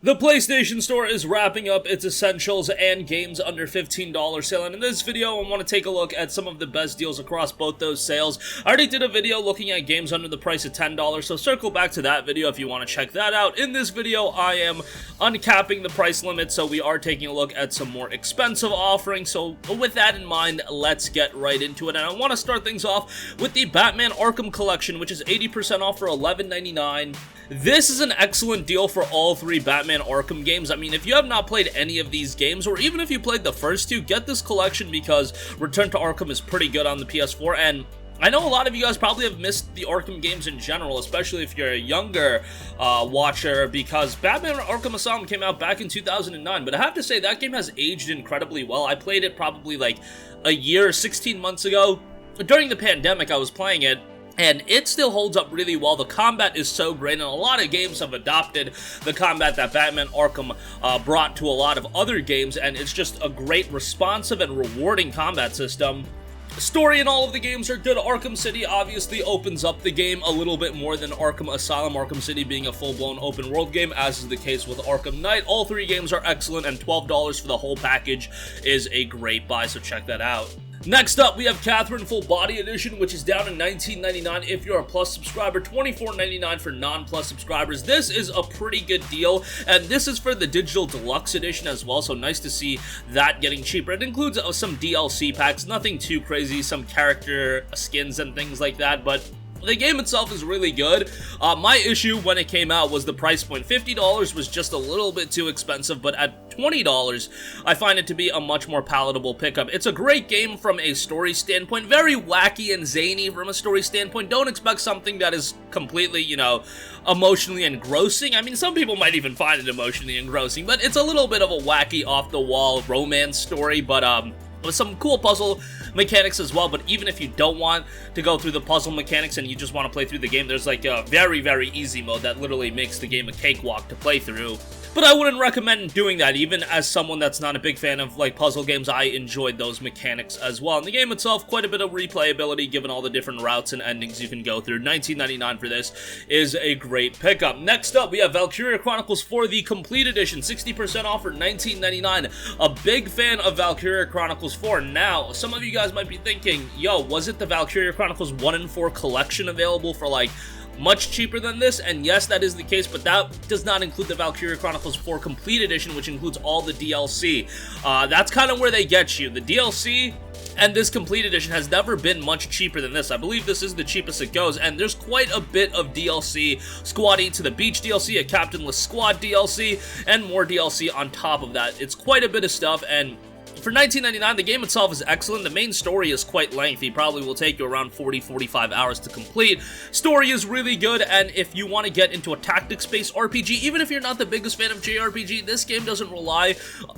The PlayStation Store is wrapping up its essentials and games under $15 sale, and in this video I want to take a look at some of the best deals across both those sales. I already did a video looking at games under the price of $10, so circle back to that video if you want to check that out. In this video I am uncapping the price limit, so we are taking a look at some more expensive offerings. So with that in mind, let's get right into it, and I want to start things off with the Batman Arkham Collection, which is 80% off for $11.99. This is an excellent deal for all three Batman Arkham games. I mean, if you have not played any of these games, or even if you played the first two, get this collection because Return to Arkham is pretty good on the PS4, and I know a lot of you guys probably have missed the Arkham games in general, especially if you're a younger watcher, because Batman Arkham Asylum came out back in 2009, but I have to say that game has aged incredibly well. I played it probably like a year, 16 months ago. During the pandemic, I was playing it, and it still holds up really well. The combat is so great, and a lot of games have adopted the combat that Batman Arkham brought to a lot of other games, and it's just a great, responsive, and rewarding combat system. The story in all of the games are good. Arkham City obviously opens up the game a little bit more than Arkham Asylum, Arkham City being a full-blown open-world game, as is the case with Arkham Knight. All three games are excellent, and $12 for the whole package is a great buy, so check that out. Next up, we have Catherine Full Body Edition, which is down to $19.99 if you're a Plus subscriber, $24.99 for non-Plus subscribers. This is a pretty good deal, and this is for the Digital Deluxe Edition as well, so nice to see that getting cheaper. It includes some DLC packs, nothing too crazy, some character skins and things like that, but the game itself is really good. My issue when it came out was the price point. $50 was just a little bit too expensive, but at $20, I find it to be a much more palatable pickup. It's a great game from a story standpoint, very wacky and zany from a story standpoint. Don't expect something that is completely, emotionally engrossing. I mean, some people might even find it emotionally engrossing, but it's a little bit of a wacky, off-the-wall romance story, but with some cool puzzle mechanics as well. But even if you don't want to go through the puzzle mechanics and you just want to play through the game, there's like a very, very easy mode that literally makes the game a cakewalk to play through. But I wouldn't recommend doing that. Even as someone that's not a big fan of like puzzle games, I enjoyed those mechanics as well. And the game itself, quite a bit of replayability given all the different routes and endings you can go through. $19.99 for this is a great pickup. Next up, we have Valkyrie Chronicles 4, the Complete Edition, 60% off for $19.99. A big fan of Valkyrie Chronicles 4. Now, some of you guys might be thinking, yo, was it the Valkyrie Chronicles 1 and 4 collection available for like much cheaper than this? And yes, that is the case, but that does not include the Valkyrie Chronicles 4 Complete Edition, which includes all the DLC. That's kind of where they get you. The DLC and this Complete Edition has never been much cheaper than this. I believe this is the cheapest it goes, and there's quite a bit of DLC. Squad to the Beach DLC, a Captainless Squad DLC, and more DLC on top of that. It's quite a bit of stuff, and for $19.99, the game itself is excellent. The main story is quite lengthy, probably will take you around 40-45 hours to complete. Story is really good, and if you want to get into a tactics-based RPG, even if you're not the biggest fan of JRPG, this game doesn't rely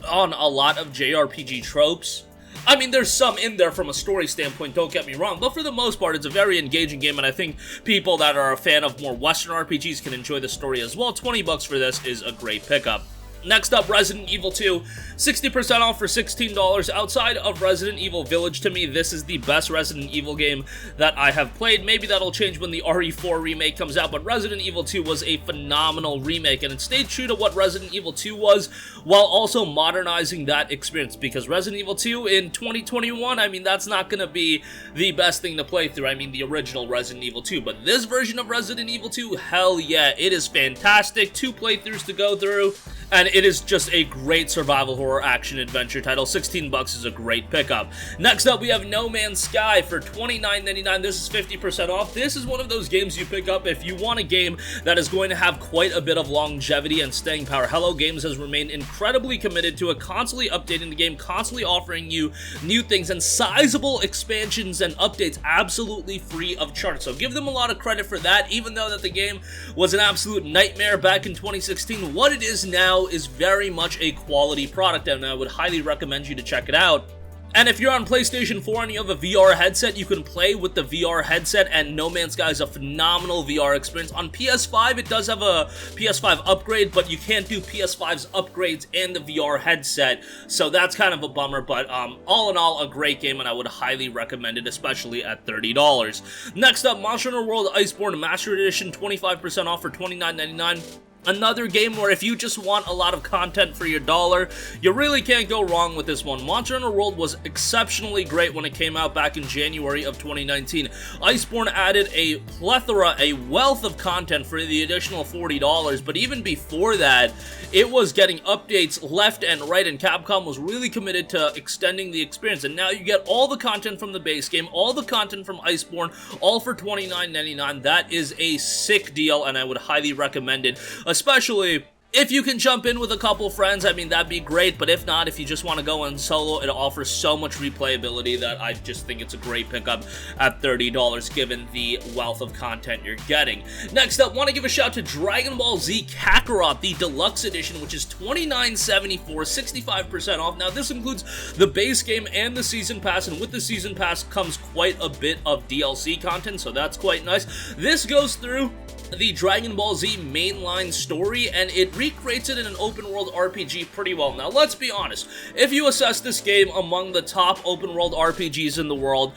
on a lot of JRPG tropes. I mean, there's some in there from a story standpoint, don't get me wrong, but for the most part, it's a very engaging game, and I think people that are a fan of more Western RPGs can enjoy the story as well. $20 for this is a great pickup. Next up, Resident Evil 2, 60% off for $16. Outside of Resident Evil Village, to me, this is the best Resident Evil game that I have played. Maybe that'll change when the RE4 remake comes out, but Resident Evil 2 was a phenomenal remake, and it stayed true to what Resident Evil 2 was, while also modernizing that experience, because Resident Evil 2 in 2021, I mean, that's not going to be the best thing to play through. I mean, the original Resident Evil 2, but this version of Resident Evil 2, hell yeah, it is fantastic. 2 playthroughs to go through, and it is just a great survival horror action adventure title. $16 is a great pickup. Next up, we have No Man's Sky for $29.99. This is 50% off. This is one of those games you pick up if you want a game that is going to have quite a bit of longevity and staying power. Hello Games has remained incredibly committed to it, constantly updating the game, constantly offering you new things and sizable expansions and updates absolutely free of charge. So give them a lot of credit for that, even though that the game was an absolute nightmare back in 2016. What it is now is very much a quality product, and I would highly recommend you to check it out. And if you're on PlayStation 4 and you have a VR headset, you can play with the VR headset, and No Man's Sky is a phenomenal VR experience. On PS5, it does have a PS5 upgrade, but you can't do PS5's upgrades and the VR headset, so that's kind of a bummer, but all in all, a great game, and I would highly recommend it, especially at $30. Next up, Monster Hunter World Iceborne Master Edition, 25% off for $29.99. Another game where if you just want a lot of content for your dollar, you really can't go wrong with this one. Monster Hunter World was exceptionally great when it came out back in January of 2019. Iceborne added a plethora, a wealth of content for the additional $40, but even before that, it was getting updates left and right, and Capcom was really committed to extending the experience. And now you get all the content from the base game, all the content from Iceborne, all for $29.99. That is a sick deal, and I would highly recommend it. Especially if you can jump in with a couple friends, I mean, that'd be great, but if not, if you just want to go in solo, it offers so much replayability that I just think it's a great pickup at $30 given the wealth of content you're getting. Next up, want to give a shout to Dragon Ball Z Kakarot, the Deluxe Edition, which is $29.74, 65% off. Now, this includes the base game and the Season Pass, and with the Season Pass comes quite a bit of DLC content, so that's quite nice. This goes through the Dragon Ball Z mainline story, and it recreates it in an open-world RPG pretty well. Now, let's be honest. If you assess this game among the top open-world RPGs in the world,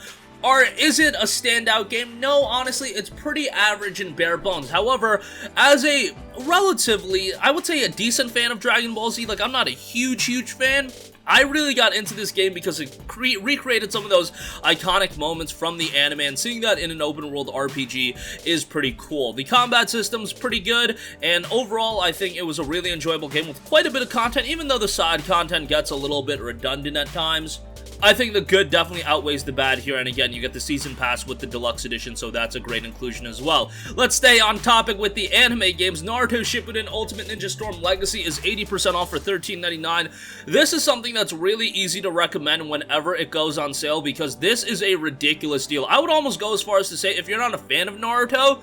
is it a standout game? No, honestly, it's pretty average and bare bones. However, as a relatively, I would say, a decent fan of Dragon Ball Z, like, I'm not a huge fan, I really got into this game because it recreated some of those iconic moments from the anime, and seeing that in an open-world RPG is pretty cool. The combat system's pretty good, and overall, I think it was a really enjoyable game with quite a bit of content, even though the side content gets a little bit redundant at times. I think the good definitely outweighs the bad here, and again, you get the Season Pass with the Deluxe Edition, so that's a great inclusion as well. Let's stay on topic with the anime games. Naruto Shippuden Ultimate Ninja Storm Legacy is 80% off for $13.99. This is something that's really easy to recommend whenever it goes on sale, because this is a ridiculous deal. I would almost go as far as to say, if you're not a fan of Naruto,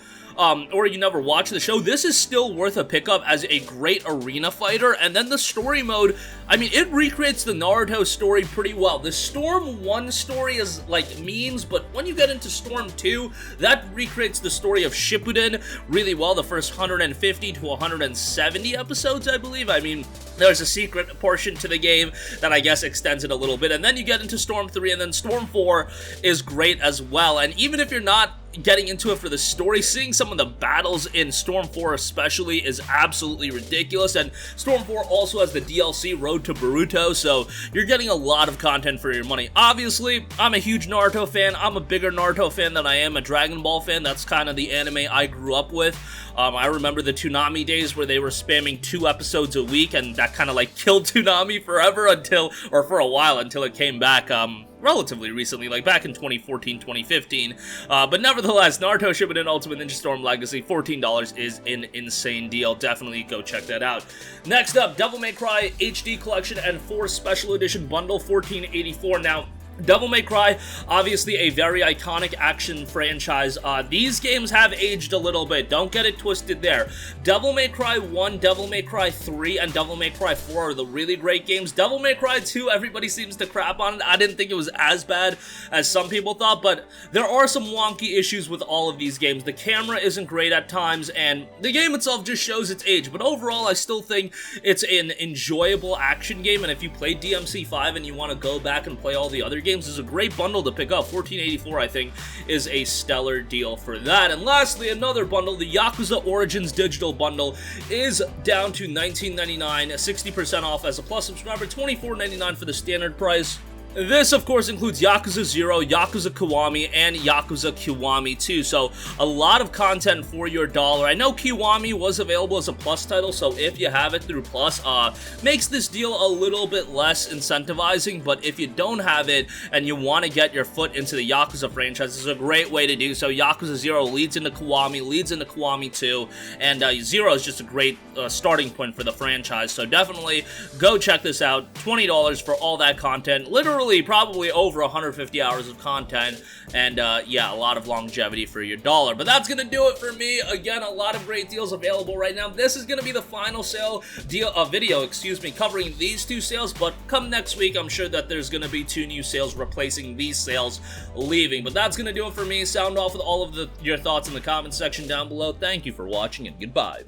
or you never watch the show, this is still worth a pickup as a great arena fighter. And then the story mode, I mean, it recreates the Naruto story pretty well. The Storm 1 story is like memes, but when you get into Storm 2, that recreates the story of Shippuden really well, the first 150 to 170 episodes, I believe. I mean, there's a secret portion to the game that I guess extends it a little bit, and then you get into Storm 3, and then Storm 4 is great as well. And even if you're not getting into it for the story, seeing some of the battles in Storm 4 especially is absolutely ridiculous, and Storm 4 also has the DLC Road to Boruto, so you're getting a lot of content for your money. Obviously, I'm a huge Naruto fan. I'm a bigger Naruto fan than I am a Dragon Ball fan. That's kind of the anime I grew up with. I remember the Toonami days where they were spamming 2 episodes a week, and that kind of like killed Toonami forever for a while until it came back, relatively recently, like back in 2014, 2015. But nevertheless, Naruto Shippuden Ultimate Ninja Storm Legacy, $14 is an insane deal. Definitely go check that out. Next up, Devil May Cry HD Collection and 4 Special Edition Bundle, $14.84. Now, Devil May Cry, obviously a very iconic action franchise. These games have aged a little bit. Don't get it twisted there. Devil May Cry 1, Devil May Cry 3, and Devil May Cry 4 are the really great games. Devil May Cry 2, everybody seems to crap on it. I didn't think it was as bad as some people thought, but there are some wonky issues with all of these games. The camera isn't great at times, and the game itself just shows its age. But overall, I still think it's an enjoyable action game, and if you play DMC5 and you want to go back and play all the other games, is a great bundle to pick up. $14.84, I think, is a stellar deal for that. And lastly, another bundle, the Yakuza Origins digital bundle, is down to $19.99, 60% off as a Plus subscriber, $24.99 for the standard price. This, of course, includes Yakuza 0, Yakuza Kiwami, and Yakuza Kiwami 2, so a lot of content for your dollar. I know Kiwami was available as a Plus title, so if you have it through Plus, makes this deal a little bit less incentivizing, but if you don't have it and you want to get your foot into the Yakuza franchise, this is a great way to do so. Yakuza 0 leads into Kiwami 2, and 0 is just a great starting point for the franchise, so definitely go check this out. $20 for all that content, literally probably over 150 hours of content, and yeah, a lot of longevity for your dollar. But that's gonna do it for me. Again, a lot of great deals available right now. This is gonna be the final video, covering these 2 sales, but come next week, I'm sure that there's gonna be 2 new sales replacing these sales leaving. But that's gonna do it for me. Sound off with all of your thoughts in the comment section down below. Thank you for watching, and goodbye.